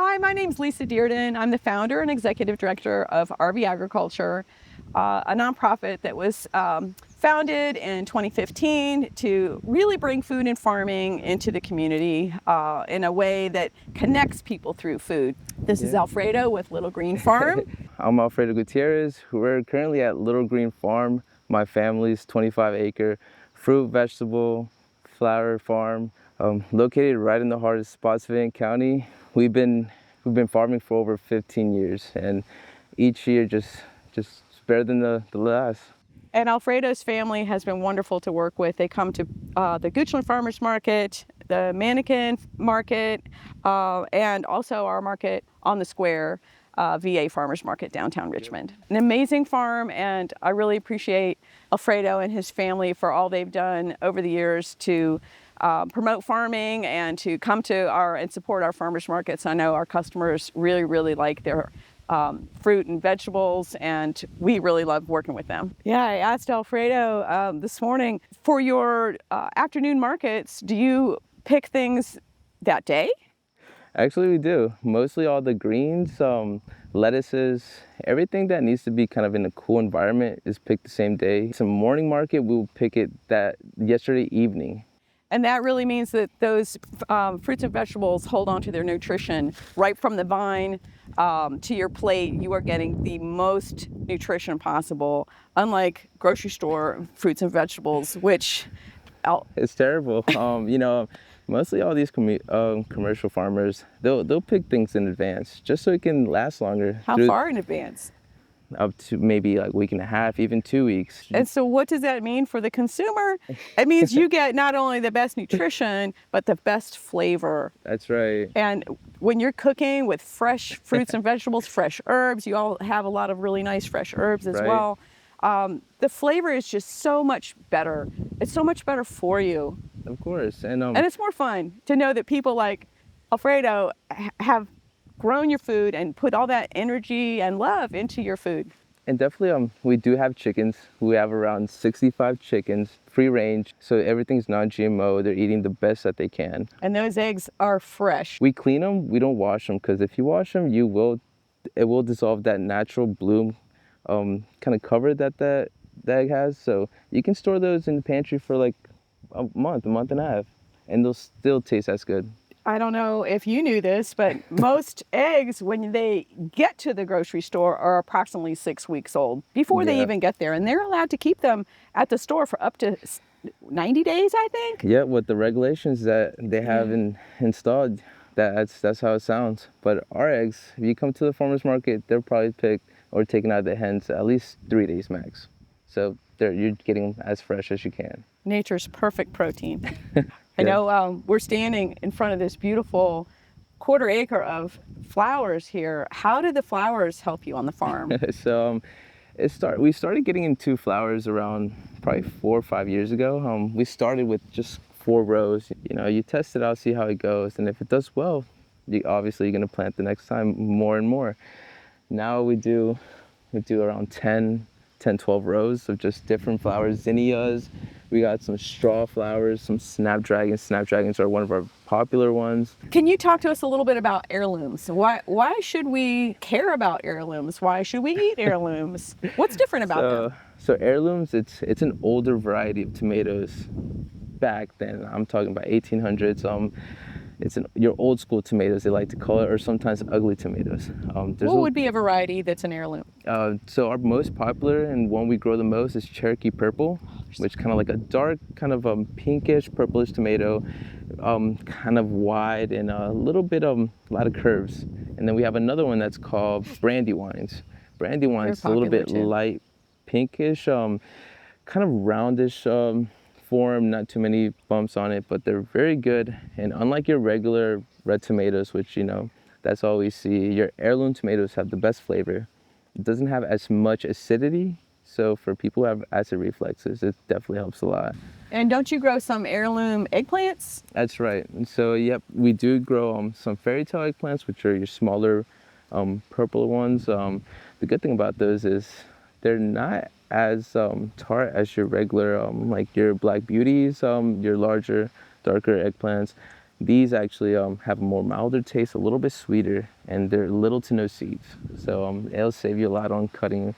Hi, my name's Lisa Dearden. I'm the founder and executive director of RVagriculture, a nonprofit that was founded in 2015 to really bring food and farming into the community in a way that connects people through food. This is Alfredo with Little Green Farm. I'm Alfredo Gutierrez. We're currently at Little Green Farm, my family's 25-acre fruit, vegetable, flower farm, located right in the heart of Spotsylvania County. We've been farming for over 15 years, and each year just better than the last. And Alfredo's family has been wonderful to work with. They come to the Goochland Farmers Market, the Mannequin Market, and also our market on the square, VA Farmers Market, downtown Richmond. An amazing farm, and I really appreciate Alfredo and his family for all they've done over the years to promote farming and to come to and support our farmers markets. I know our customers really like their fruit and vegetables, and we really love working with them. Yeah, I asked Alfredo this morning, for your afternoon markets, do you pick things that day? Actually, we do. Mostly all the greens, lettuces, everything that needs to be kind of in a cool environment is picked the same day. Some morning market, we'll pick it that yesterday evening. And that really means that those fruits and vegetables hold on to their nutrition right from the vine to your plate. You are getting the most nutrition possible, unlike grocery store fruits and vegetables, which... It's terrible. Mostly all these commercial farmers, they'll pick things in advance just so it can last longer. How far in advance? Up to maybe like a week and a half, even 2 weeks. And so what does that mean for the consumer? It means you get not only the best nutrition, but the best flavor. That's right. And when you're cooking with fresh fruits and vegetables, fresh herbs, you all have a lot of really nice fresh herbs as well. The flavor is just so much better. It's so much better for you. Of course. And it's more fun to know that people like Alfredo have grown your food and put all that energy and love into your food. And definitely, we do have chickens. We have around 65 chickens, free range. So everything's non-GMO. They're eating the best that they can. And those eggs are fresh. We clean them. We don't wash them, because if you wash them, it will dissolve that natural bloom kind of cover that the egg has. So you can store those in the pantry for like a month and a half, and they'll still taste as good. I don't know if you knew this, but most eggs, when they get to the grocery store, are approximately 6 weeks old before they even get there. And they're allowed to keep them at the store for up to 90 days, I think. Yeah, with the regulations that they have installed, that's how it sounds. But our eggs, if you come to the farmer's market, they're probably picked or taken out of the hens at least 3 days max. So you're getting them as fresh as you can. Nature's perfect protein. I know we're standing in front of this beautiful 1/4 acre of flowers here. How did the flowers help you on the farm? So we started getting into flowers around probably 4 or 5 years ago. We started with just 4 rows. You test it out, see how it goes, and if it does well, obviously you're going to plant the next time more and more. Now we do around 10, 12 rows of just different flowers, zinnias. We got some straw flowers, some snapdragons. Snapdragons are one of our popular ones. Can you talk to us a little bit about heirlooms? Why should we care about heirlooms? Why should we eat heirlooms? What's different about them? So heirlooms, it's an older variety of tomatoes back then. I'm talking about 1800s. It's your old school tomatoes, they like to call it, or sometimes ugly tomatoes. What would be a variety that's an heirloom? So our most popular and one we grow the most is Cherokee Purple, which kind of like a dark, kind of pinkish, purplish tomato, kind of wide and a lot of curves. And then we have another one that's called Brandywines. Brandywines is a little bit light pinkish, kind of roundish form, not too many bumps on it, but they're very good. And unlike your regular red tomatoes, which that's all we see, your heirloom tomatoes have the best flavor. It doesn't have as much acidity, so for people who have acid reflexes, it definitely helps a lot. And don't you grow some heirloom eggplants? That's right. And so yep, we do grow some fairy tale eggplants, which are your smaller purple ones. The good thing about those is they're not as tart as your regular, like your black beauties, your larger, darker eggplants. These actually have a more milder taste, a little bit sweeter, and they're little to no seeds. So it'll save you a lot on cutting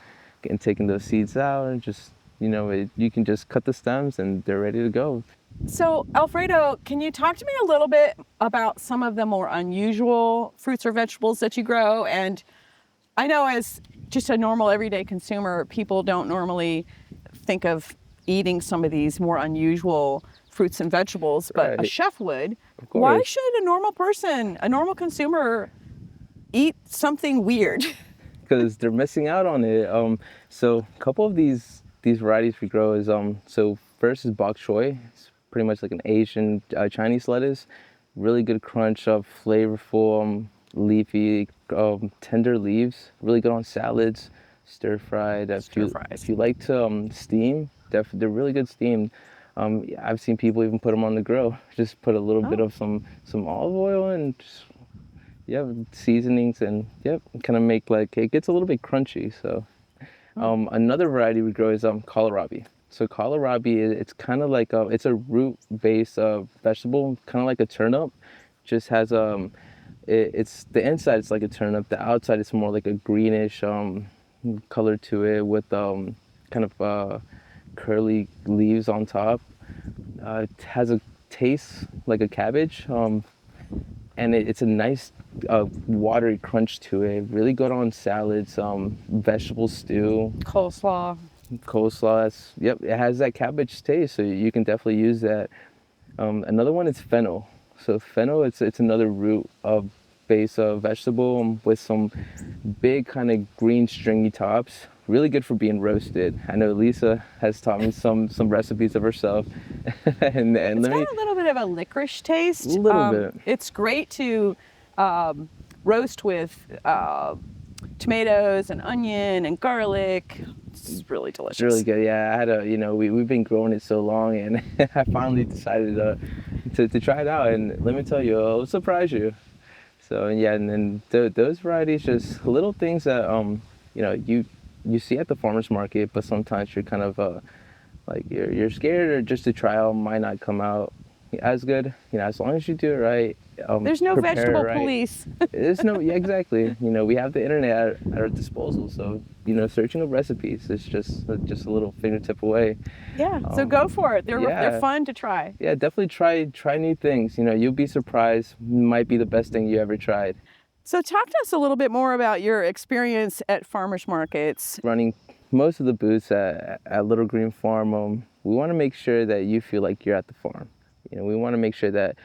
and taking those seeds out, and just you can just cut the stems and they're ready to go. So, Alfredo, can you talk to me a little bit about some of the more unusual fruits or vegetables that you grow? And I know as just a normal everyday consumer, people don't normally think of eating some of these more unusual fruits and vegetables, but a Right. chef would. Of Why course. should a normal person, a normal consumer, eat something weird? Because they're missing out on it. So a couple of these varieties we grow is so first is bok choy. It's pretty much like an Asian Chinese lettuce. Really good crunch of flavorful, leafy, tender leaves. Really good on salads, stir fried. Stir fries. If you like to steam, they're really good steamed. I've seen people even put them on the grill. Just put a little bit Oh. of some olive oil and just, yeah, seasonings, and yep, kind of make like it gets a little bit crunchy. So another variety we grow is kohlrabi. So kohlrabi, it's kind of like it's a root-based vegetable, kind of like a turnip. Just has it's the inside is like a turnip. The outside is more like a greenish color to it with kind of curly leaves on top. It has a taste like a cabbage, and it's a nice watery crunch to it. Really good on salads, vegetable stew, Coleslaw. coleslaw. Yep, it has that cabbage taste, so you can definitely use that. Another one is fennel. So fennel, it's another root base vegetable with some big kind of green stringy tops. Really good for being roasted. I know Lisa has taught me some recipes of herself, and It's let got me a little bit of a licorice taste. a little bit. It's great to roast with tomatoes and onion and garlic. It's really delicious. It's really good. Yeah, I had we've been growing it so long, and I finally decided to try it out. And let me tell you, it'll surprise you. So yeah, and then those varieties, just little things that you see at the farmers market, but sometimes you're kind of like you're scared, or just the trial might not come out as good. As long as you do it right. There's no prepare it vegetable right. police. There's no, yeah, exactly. We have the internet at our disposal, so searching up recipes is just a little fingertip away. Yeah, so go for it. They're yeah. fun to try. Yeah, definitely try new things. You'll be surprised. Might be the best thing you ever tried. So talk to us a little bit more about your experience at farmers markets. Running most of the booths at Little Green Farm, we want to make sure that you feel like you're at the farm. We want to make sure that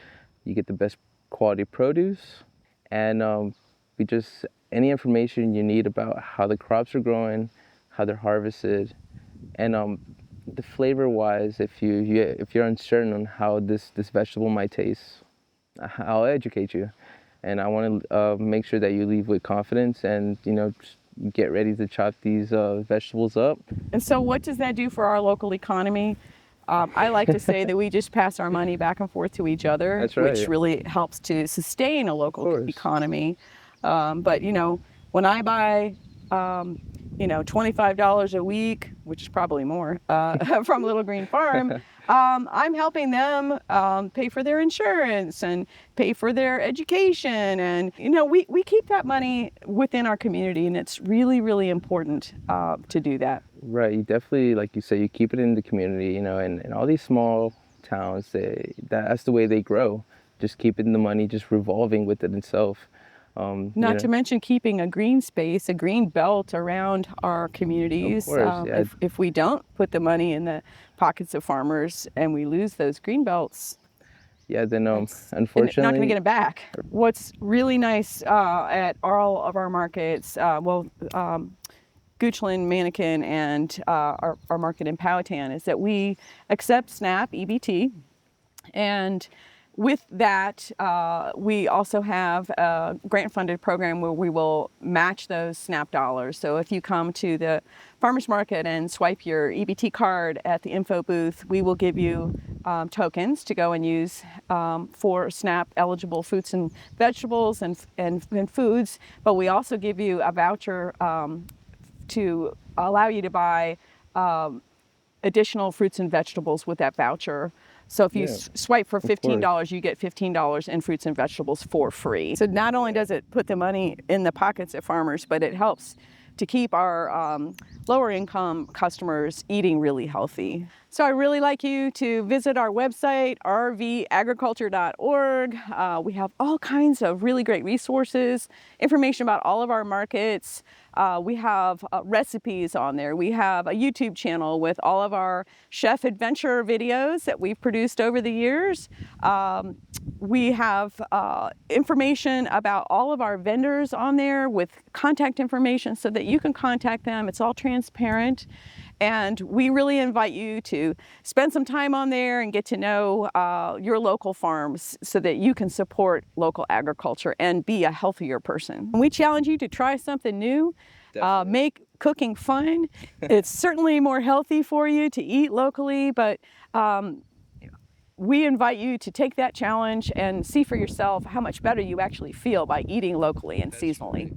you get the best quality produce, and we just any information you need about how the crops are growing, how they're harvested, and the flavor wise, if you're uncertain on how this vegetable might taste, I'll educate you, and I want to make sure that you leave with confidence, and just get ready to chop these vegetables up. And so what does that do for our local economy? I like to say that we just pass our money back and forth to each other, That's right. which really helps to sustain a local course. economy. But when I buy $25 a week, which is probably more, from Little Green Farm, I'm helping them pay for their insurance and pay for their education. And, we keep that money within our community, and it's really, really important to do that. Right, you definitely, like you say, you keep it in the community, and all these small towns, that's the way they grow. Just keeping the money just revolving with it itself. Not to mention keeping a green space, a green belt around our communities. Of course, yeah. If we don't put the money in the pockets of farmers and we lose those green belts, yeah, then not unfortunately, going to get it back. What's really nice at all of our markets, Goochland, Mannequin, and our market in Powhatan, is that we accept SNAP EBT, and with that, we also have a grant-funded program where we will match those SNAP dollars. So if you come to the farmers market and swipe your EBT card at the info booth, we will give you tokens to go and use for SNAP-eligible fruits and vegetables and foods. But we also give you a voucher to allow you to buy additional fruits and vegetables with that voucher. So if you Yeah, swipe for course. $15, you get $15 in fruits and vegetables for free. So not only does it put the money in the pockets of farmers, but it helps to keep our lower income customers eating really healthy. So I really like you to visit our website, RVagriculture.org. We have all kinds of really great resources, information about all of our markets. We have recipes on there. We have a YouTube channel with all of our chef adventure videos that we've produced over the years. We have information about all of our vendors on there with contact information so that you can contact them. It's all transparent. And we really invite you to spend some time on there and get to know your local farms so that you can support local agriculture and be a healthier person. We challenge you to try something new, make cooking fun. It's certainly more healthy for you to eat locally, but we invite you to take that challenge and see for yourself how much better you actually feel by eating locally and seasonally.